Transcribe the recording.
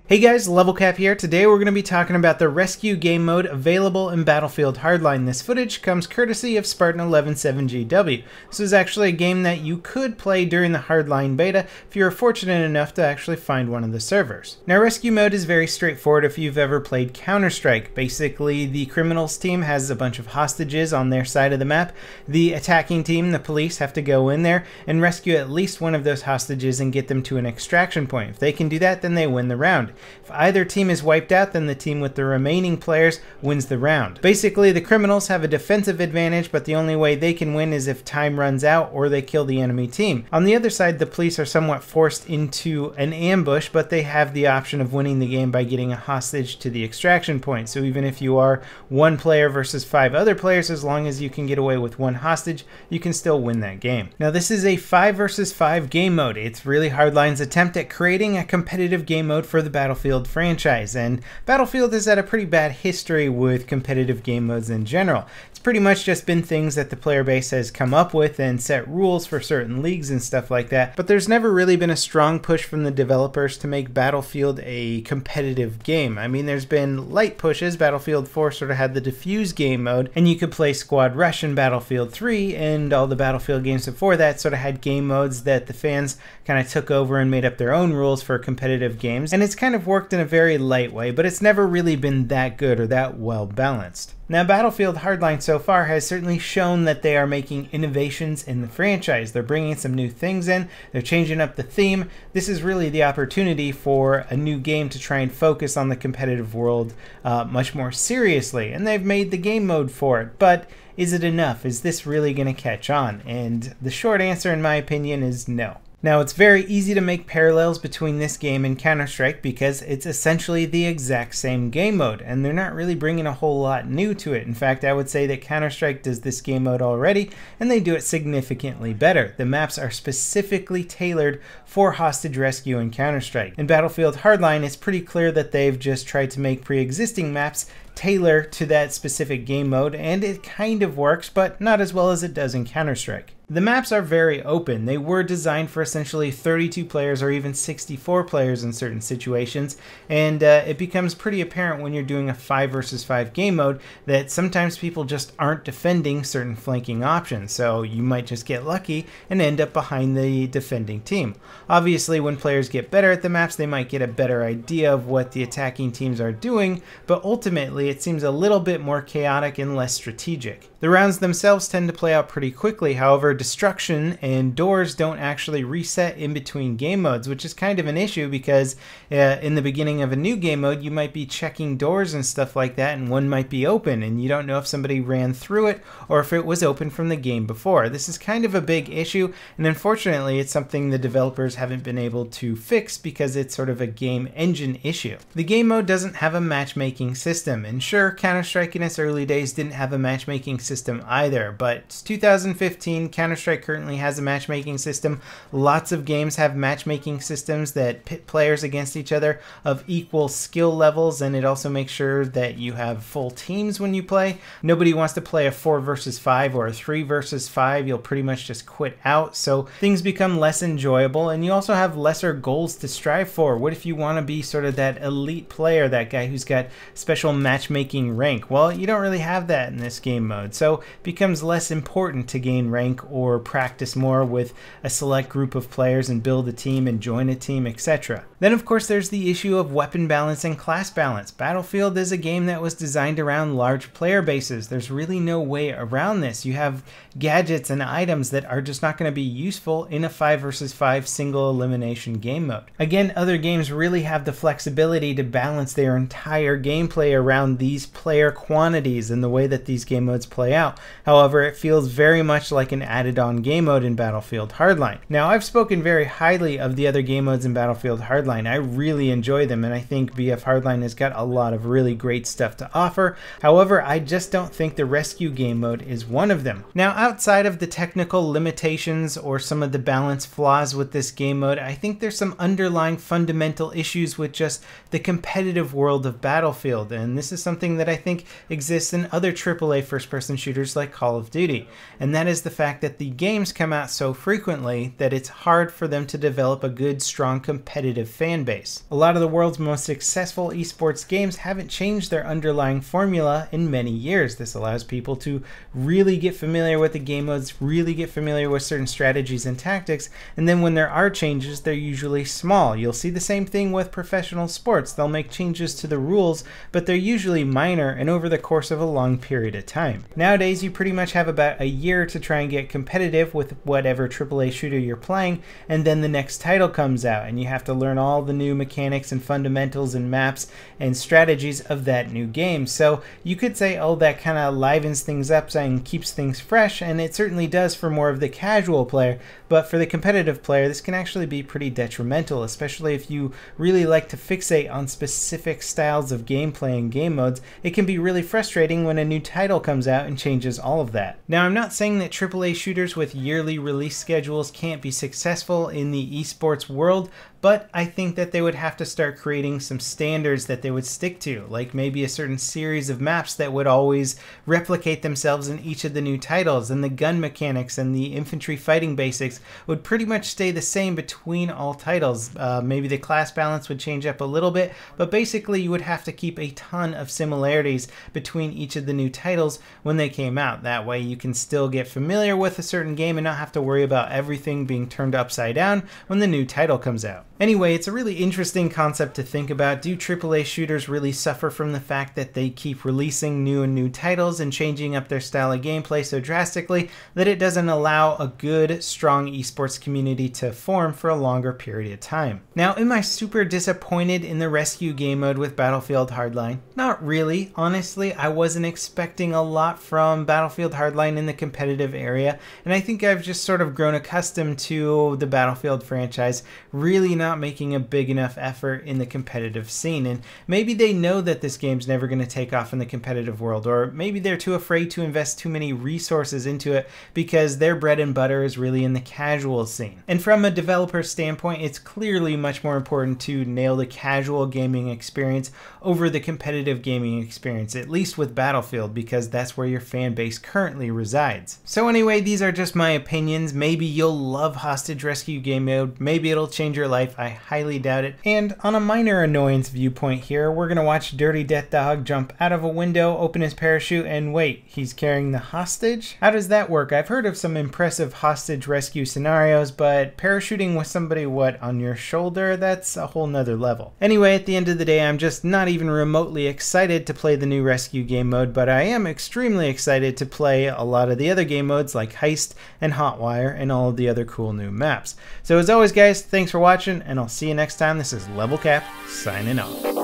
Hey guys, LevelCap here. Today we're going to be talking about the rescue game mode available in Battlefield Hardline. This footage comes courtesy of Spartan 11-7GW. This is actually a game that you could play during the Hardline beta if you were fortunate enough to actually find one of the servers. Now rescue mode is very straightforward if you've ever played Counter-Strike. Basically the criminals team has a bunch of hostages on their side of the map. The attacking team, the police, have to go in there and rescue at least one of those hostages and get them to an extraction point. If they can do that, then they win the round. If either team is wiped out, then the team with the remaining players wins the round. Basically, the criminals have a defensive advantage, but the only way they can win is if time runs out or they kill the enemy team. On the other side, the police are somewhat forced into an ambush, but they have the option of winning the game by getting a hostage to the extraction point. So even if you are one player versus 5 other players, as long as you can get away with one hostage, you can still win that game. Now this is a 5 versus 5 game mode. It's really Hardline's attempt at creating a competitive game mode for the Battlefield franchise, and Battlefield has had a pretty bad history with competitive game modes in general. It's pretty much just been things that the player base has come up with and set rules for certain leagues and stuff like that, but there's never really been a strong push from the developers to make Battlefield a competitive game. I mean, there's been light pushes. Battlefield 4 sort of had the diffuse game mode, and you could play Squad Rush in Battlefield 3, and all the Battlefield games before that sort of had game modes that the fans kind of took over and made up their own rules for competitive games, and it's kind of worked in a very light way, but it's never really been that good or that well balanced. Now Battlefield Hardline so far has certainly shown that they are making innovations in the franchise. They're bringing some new things in, they're changing up the theme. This is really the opportunity for a new game to try and focus on the competitive world much more seriously, and they've made the game mode for it. But is it enough? Is this really going to catch on? And the short answer in my opinion is no. Now it's very easy to make parallels between this game and Counter-Strike because it's essentially the exact same game mode, and they're not really bringing a whole lot new to it. In fact, I would say that Counter-Strike does this game mode already, and they do it significantly better. The maps are specifically tailored for hostage rescue in Counter-Strike. In Battlefield Hardline, it's pretty clear that they've just tried to make pre-existing maps tailor to that specific game mode, and it kind of works, but not as well as it does in Counter-Strike. The maps are very open. They were designed for essentially 32 players or even 64 players in certain situations, and it becomes pretty apparent when you're doing a 5 versus 5 game mode that sometimes people just aren't defending certain flanking options, so you might just get lucky and end up behind the defending team. Obviously, when players get better at the maps, they might get a better idea of what the attacking teams are doing, but ultimately it seems a little bit more chaotic and less strategic. The rounds themselves tend to play out pretty quickly. However, destruction and doors don't actually reset in between game modes, which is kind of an issue because in the beginning of a new game mode you might be checking doors and stuff like that, and one might be open and you don't know if somebody ran through it or if it was open from the game before. This is kind of a big issue, and unfortunately it's something the developers haven't been able to fix because it's sort of a game engine issue. The game mode doesn't have a matchmaking system, and sure, Counter-Strike in its early days didn't have a matchmaking system either, but it's 2015. Counter-Strike currently has a matchmaking system. Lots of games have matchmaking systems that pit players against each other of equal skill levels, and it also makes sure that you have full teams when you play. Nobody wants to play a 4 versus 5 or a 3 versus 5. You'll pretty much just quit out, so things become less enjoyable, and you also have lesser goals to strive for. What if you want to be sort of that elite player, that guy who's got special matchmaking rank? Well, you don't really have that in this game mode, so it becomes less important to gain rank or practice more with a select group of players and build a team and join a team, etc. Then of course there's the issue of weapon balance and class balance. Battlefield is a game that was designed around large player bases. There's really no way around this. You have gadgets and items that are just not going to be useful in a 5 versus 5 single elimination game mode. Again, other games really have the flexibility to balance their entire gameplay around these player quantities and the way that these game modes play out. However, it feels very much like an added-on game mode in Battlefield Hardline. Now, I've spoken very highly of the other game modes in Battlefield Hardline. I really enjoy them, and I think BF Hardline has got a lot of really great stuff to offer. However, I just don't think the rescue game mode is one of them. Now, outside of the technical limitations or some of the balance flaws with this game mode, I think there's some underlying fundamental issues with just the competitive world of Battlefield, and this is something that I think exists in other AAA first-person shooters like Call of Duty, and that is the fact that that the games come out so frequently that it's hard for them to develop a good, strong, competitive fan base. A lot of the world's most successful esports games haven't changed their underlying formula in many years. This allows people to really get familiar with the game modes, really get familiar with certain strategies and tactics, and then when there are changes, they're usually small. You'll see the same thing with professional sports. They'll make changes to the rules, but they're usually minor and over the course of a long period of time. Nowadays, you pretty much have about a year to try and get competitive with whatever AAA shooter you're playing, and then the next title comes out, and you have to learn all the new mechanics and fundamentals and maps and strategies of that new game. So you could say, oh, that kind of livens things up and keeps things fresh, and it certainly does for more of the casual player, but for the competitive player, this can actually be pretty detrimental, especially if you really like to fixate on specific styles of gameplay and game modes. It can be really frustrating when a new title comes out and changes all of that. Now, I'm not saying that AAA shooters with yearly release schedules can't be successful in the esports world, but I think that they would have to start creating some standards that they would stick to, like maybe a certain series of maps that would always replicate themselves in each of the new titles, and the gun mechanics and the infantry fighting basics would pretty much stay the same between all titles. Maybe the class balance would change up a little bit, but basically you would have to keep a ton of similarities between each of the new titles when they came out. That way you can still get familiar with a certain game and not have to worry about everything being turned upside down when the new title comes out. Anyway, it's a really interesting concept to think about. Do AAA shooters really suffer from the fact that they keep releasing new and new titles and changing up their style of gameplay so drastically that it doesn't allow a good, strong esports community to form for a longer period of time? Now, am I super disappointed in the rescue game mode with Battlefield Hardline? Not really. Honestly, I wasn't expecting a lot from Battlefield Hardline in the competitive area, and I think I've just sort of grown accustomed to the Battlefield franchise really not making a big enough effort in the competitive scene. And maybe they know that this game's never going to take off in the competitive world, or maybe they're too afraid to invest too many resources into it because their bread and butter is really in the casual scene. And from a developer standpoint, it's clearly much more important to nail the casual gaming experience over the competitive gaming experience, at least with Battlefield, because that's where your fan base currently resides. So anyway, these are just my opinions. Maybe you'll love Hostage Rescue game mode. Maybe it'll change your life. I highly doubt it. And on a minor annoyance viewpoint here, we're gonna watch Dirty Death Dog jump out of a window, open his parachute, and wait, he's carrying the hostage? How does that work? I've heard of some impressive hostage rescue scenarios, but parachuting with somebody, what, on your shoulder? That's a whole nother level. Anyway, at the end of the day, I'm just not even remotely excited to play the new rescue game mode, but I am extremely excited to play a lot of the other game modes like Heist and Hotwire and all of the other cool new maps. So as always, guys, thanks for watching, and I'll see you next time. This is LevelCap signing off.